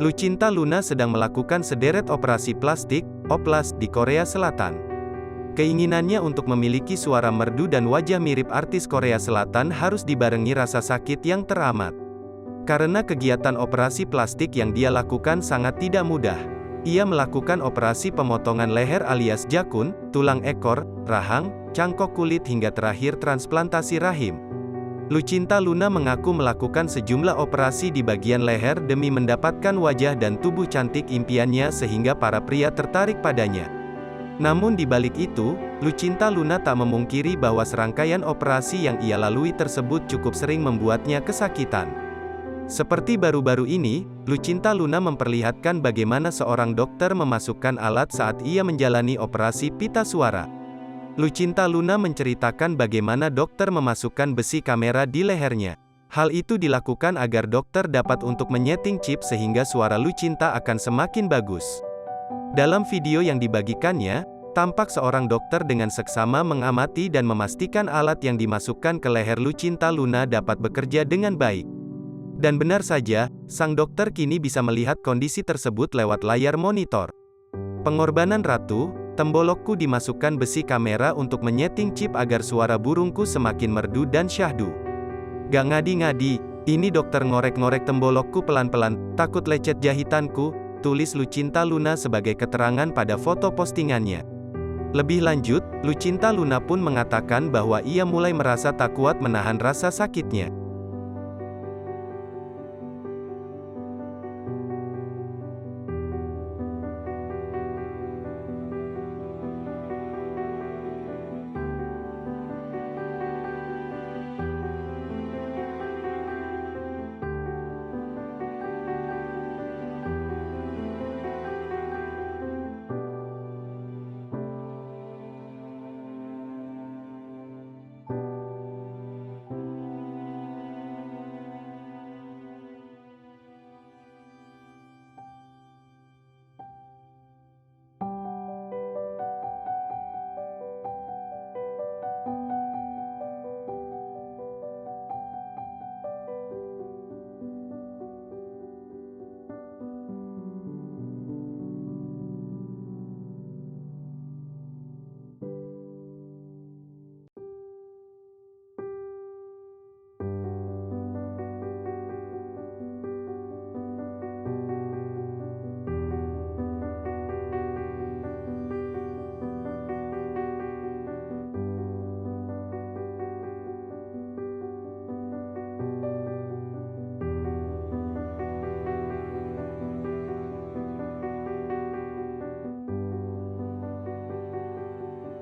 Lucinta Luna sedang melakukan sederet operasi plastik, oplas, di Korea Selatan. Keinginannya untuk memiliki suara merdu dan wajah mirip artis Korea Selatan harus dibarengi rasa sakit yang teramat. Karena kegiatan operasi plastik yang dia lakukan sangat tidak mudah. Ia melakukan operasi pemotongan leher alias jakun, tulang ekor, rahang, cangkok kulit hingga terakhir transplantasi rahim. Lucinta Luna mengaku melakukan sejumlah operasi di bagian leher demi mendapatkan wajah dan tubuh cantik impiannya sehingga para pria tertarik padanya. Namun di balik itu, Lucinta Luna tak memungkiri bahwa serangkaian operasi yang ia lalui tersebut cukup sering membuatnya kesakitan. Seperti baru-baru ini, Lucinta Luna memperlihatkan bagaimana seorang dokter memasukkan alat saat ia menjalani operasi pita suara. Lucinta Luna menceritakan bagaimana dokter memasukkan besi kamera di lehernya. Hal itu dilakukan agar dokter dapat untuk menyeting chip sehingga suara Lucinta akan semakin bagus. Dalam video yang dibagikannya, tampak seorang dokter dengan seksama mengamati dan memastikan alat yang dimasukkan ke leher Lucinta Luna dapat bekerja dengan baik. Dan benar saja, sang dokter kini bisa melihat kondisi tersebut lewat layar monitor. Pengorbanan Ratu, tembolokku dimasukkan besi kamera untuk menyeting chip agar suara burungku semakin merdu dan syahdu. Gak ngadi-ngadi, ini dokter ngorek-ngorek tembolokku pelan-pelan, takut lecet jahitanku, tulis Lucinta Luna sebagai keterangan pada foto postingannya. Lebih lanjut, Lucinta Luna pun mengatakan bahwa ia mulai merasa tak kuat menahan rasa sakitnya.